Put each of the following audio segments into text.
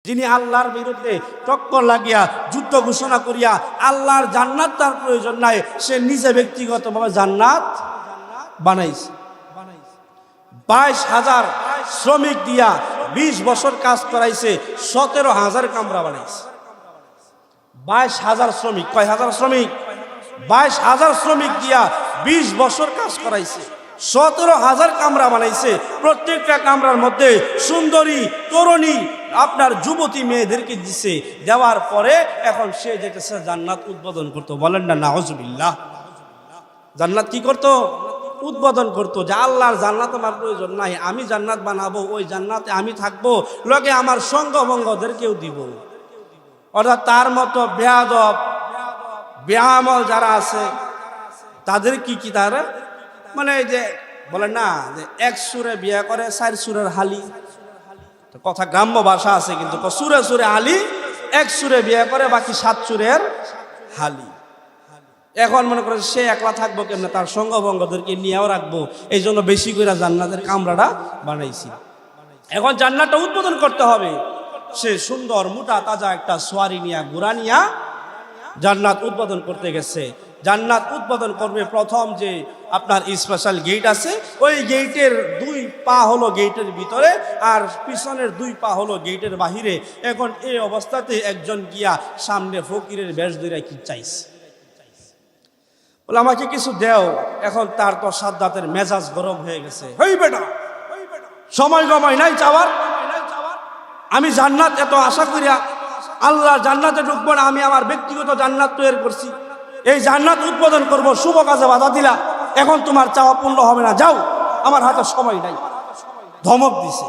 যিনি আল্লাহর বিরুদ্ধে টক্কর লাগিয়া যুদ্ধ ঘোষণা করিয়া আল্লাহর জান্নাত তার প্রয়োজন নাই, সে নিজে ব্যক্তিগতভাবে জান্নাত বানাইছে। 22,000 শ্রমিক দিয়া 20 বছর কাজ করাইছে, 17,000 কামরা বানাইছে। 22,000 শ্রমিক, কয় হাজার শ্রমিক? 22,000 শ্রমিক দিয়া 20 বছর কাজ করাইছে, 17,000 কামরা বানাইছে। প্রত্যেকটা কামরার মধ্যে সুন্দরী তরুণী আপনার যুবতী মেয়েদেরকে দিছে। দেওয়ার পরে এখন সে যেতেছে জান্নাত উদ্বোধন করতো। বলেন না নাউজুবিল্লাহ। জান্নাত কি করতো? উদ্বোধন করতো যে আল্লাহর জান্নাত আমার প্রয়োজন নাই, আমি জান্নাত বানাবো, ওই জান্নাতে আমি থাকবো, লগে আমার সঙ্গভঙ্গদেরকেও দিব। অর্থাৎ তার মতো বেয়াদব বেআমল যারা আছে তাদের কি তারা মানে যে বলেন না যে এক সুরে বিয়ে করে 4 সুরের হালি, কথা গ্রাম্য ভাষা আছে, কিন্তু সুরে সুরে হালি, এক সুরে বিয়ে করে বাকি 7 সুরের হালি। এখন মনে করে সে একলা থাকবো কেমনে, তার সঙ্গভঙ্গদেরকে নিয়েও রাখবো, এই জন্য বেশি করে জান্নাতের কামরাটা বানাইছি। এখন জান্নাতটা উদ্বোধন করতে হবে, সে সুন্দর মোটা তাজা একটা সোয়ারি নিয়া ঘোড়া নিয়া জান্নাত উদ্বোধন করতে গেছে। জান্নাত উদ্বোধন করবে, প্রথম যে আপনার স্পেশাল গেট আছে, ওই গেটের 2 পা হলো গেটের ভিতরে আর পিছনের 2 পা হলো গেটের বাহিরে। এখন এই অবস্থাতে একজন গিয়া সামনে ফকিরের বেশ ধরে কি চাইছে, বলে আমাকে কিছু দেও। এখন তার তো সাদ্দাতের মেজাজ গরম হয়ে গেছে, হই বেটা সময় গমাই নাই চাওয়ার, আমি জান্নাত এত আশা করিয়া আল্লাহ জান্নাতে ঢুকবো না, আমি আমার ব্যক্তিগত জান্নাত তৈরি করছি, এই জান্নাত উদ্বোধন করব, শুভ কাজে বাধা দিলা, এখন তোমার চাওয়া পূর্ণ হবে না, যাও, আমার হাতে সময় নাই। ধমক দিছে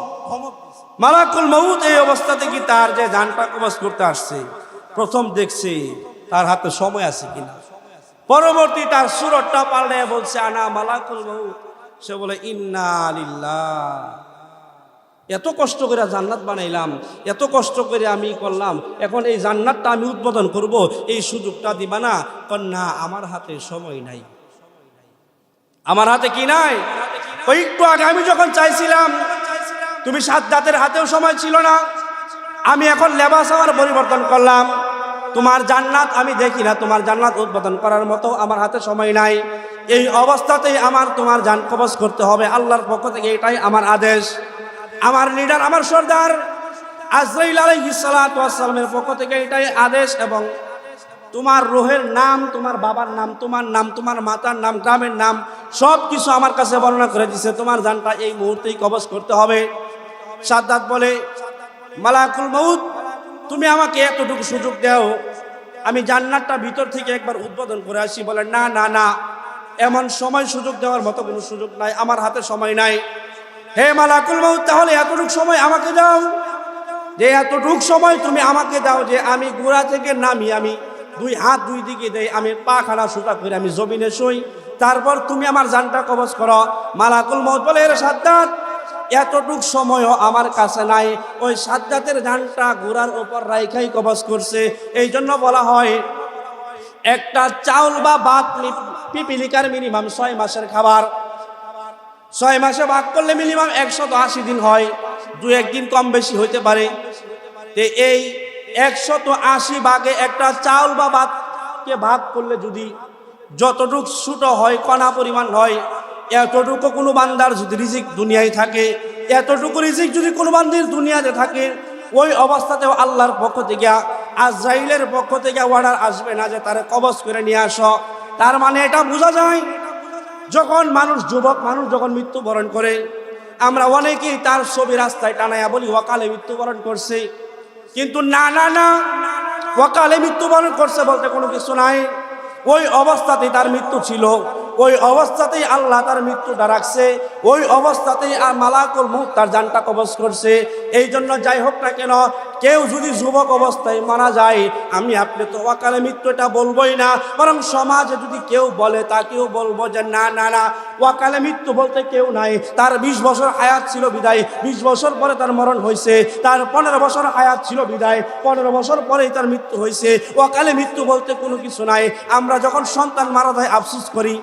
মালাকুল মউত। এই অবস্থাতে কি তার যে জানটা কবজ করতে আসছে, প্রথম দেখছে তার হাতে সময় আছে কিনা, পরবর্তী তার সুরতটা পাল্টে বলছে আনা মালাকুল মউত। সে বলে ইন্না লিল্লাহ, এত কষ্ট করে জান্নাত বানাইলাম, এত কষ্ট করে আমি করলাম, এখন এই জান্নাতটা আমি উদ্বোধন করব, এই সুযোগটা দিবা না? না, আমার হাতে সময় নাই। আমার হাতে কি নাই? ওই একটু আগে আমি যখন চাইছিলাম, তুমি সাদ্দাতের হাতেও সময় ছিল না, আমি এখন লেবাস আমার পরিবর্তন করলাম, তোমার জান্নাত আমি দেখি না, তোমার জান্নাত উদ্বোধন করার মতো আমার হাতে সময় নাই। এই অবস্থাতেই আমার তোমার জান কবজ করতে হবে, আল্লাহর পক্ষ থেকে এটাই আমার আদেশ। আমার লিডার, আমার সর্দার আজরাইল আলাইহিস সালাতু ওয়াস সালামের পক্ষ থেকে এটাই আদেশ। এবং তোমার রূহের নাম, তোমার বাবার নাম, তোমার নাম, তোমার মাতার নাম, গ্রামের নাম, সব কিছু আমার কাছে বর্ণনা করে দিছে, তোমার জানটা এই মুহূর্তেই কবজ করতে হবে। সাদ্দাত বলে মালাকুল মউত, তুমি আমাকে এতটুকু সুযোগ দাও, আমি জান্নাতটা ভিতর থেকে একবার উদ্বোধন করে আসি। বলে না না না, এমন সময় সুযোগ দেওয়ার মতো কোনো সুযোগ নাই, আমার হাতে সময় নাই। হে মালাকুল মউত, তাহলে এতটুকু সময় আমাকে দাও, যে এতটুকু সময় তুমি আমাকে দাও যে আমি গোড়া থেকে নামি, আমি 2 হাত 2 দিকে দেই, আমি পা খাড়া সোজা করে আমি জমিনে শুই, তারপর তুমি আমার জানটা কবজ করো। মালাকুল মউত বলে এর সাদ্দাত, এতটুক সময়ও আমার কাছে নাই। ওই সাদ্দাতের জানটা গোড়ার উপর রাইখাই কবজ করছে। এই জন্য বলা হয় একটা চাউল বা ভাত পিপিলিকার মিনিমাম 6 মাসের খাবার, 6 মাসে ভাগ করলে মিনিমাম 180 দিন হয়, 2-1 দিন কম বেশি হইতে পারে। এই 180 ভাগে একটা চাউল বা ভাতকে ভাগ করলে যদি যতটুক ছোট হয়, কণা পরিমাণ হয়, এতটুকু কোনো বান্দার যদি রিজিক দুনিয়ায় থাকে, এতটুকু রিজিক যদি কোনো বান্দির দুনিয়াতে থাকে, ওই অবস্থাতেও আল্লাহর পক্ষ থেকে, আজরাইলের পক্ষ থেকে অর্ডার আসবে না যে তারে কবজ করে নিয়ে আসো। তার মানে এটা বোঝা যায়, যখন মানুষ, যুবক মানুষ যখন মৃত্যুবরণ করে, আমরা অনেকেই তার ছবি রাস্তায় টানাইয়া বলি ওয়াকালে মৃত্যুবরণ করছে, কিন্তু না না না, ওয়াকালে মৃত্যুবরণ করছে বলতে কোনো কিছু নাই। ওই অবস্থাতেই তার মৃত্যু ছিল, ওই অবস্থাতেই আল্লাহ তার মৃত্যুটা রাখছে, ওই অবস্থাতেই আর মালাকুল মউত তার জানটা কবজ করছে। এই জন্য যাই হোক না কেন, কেউ যদি যুবক অবস্থায় মারা যায়, আমি আপনি তো ওয়াকালে মৃত্যুটা বলবোই না, বরং সমাজে যদি কেউ বলে তাকেও বলবো যে না না না, ওয়াকালে মৃত্যু বলতে কেউ নাই। তার 20 বছর হায়াত ছিল বিদায়, 20 বছর পরে তার মরণ হয়েছে, তার 15 বছর হায়াত ছিল বিদায়, 15 বছর পরেই তার মৃত্যু হয়েছে। ওয়াকালে মৃত্যু বলতে কোনো কিছু নাই। আমরা যখন সন্তান মারা যায় আফসোস করি,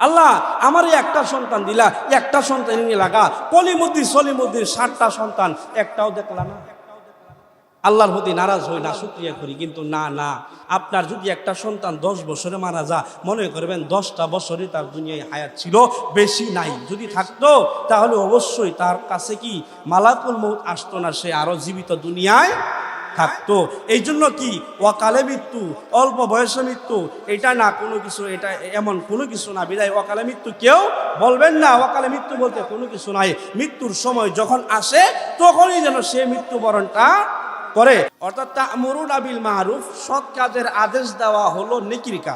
আল্লাহ আমারই একটা সন্তান দিলা, একটা সন্তান নিয়ে লাগা, কলিমুদ্দিন সলিমুদ্দিন 7টা সন্তান, একটাও দেখলা না। আল্লাহর প্রতি নারাজ হই, না শুকরিয়া করি। কিন্তু না না, আপনার যদি একটা সন্তান 10 বছরে মারা যা, মনে করবেন 10টা বছরই তার দুনিয়ায় হায়াত ছিল, বেশি নাই। যদি থাকতো তাহলে অবশ্যই তার কাছে কি মালাকুল মউত আসতো না, সে আরো জীবিত দুনিয়ায় থাকতো। এই জন্য কি ওয়াকালে মৃত্যু, অল্প বয়সে মৃত্যু, এটা না কোনো কিছু, এটা এমন কোনো কিছু না। বিদায় ওয়াকালে মৃত্যু কেউ বলবেন না। ওয়াকালে মৃত্যু বলতে কোনো কিছু নাই। মৃত্যুর সময় যখন আসে তখনই যেন সে মৃত্যুবরণটা করে। অর্থাৎ তা'মুরুনা বিল মারুফ, সৎ কাজের আদেশ দেওয়া হলো নেকির কাজ।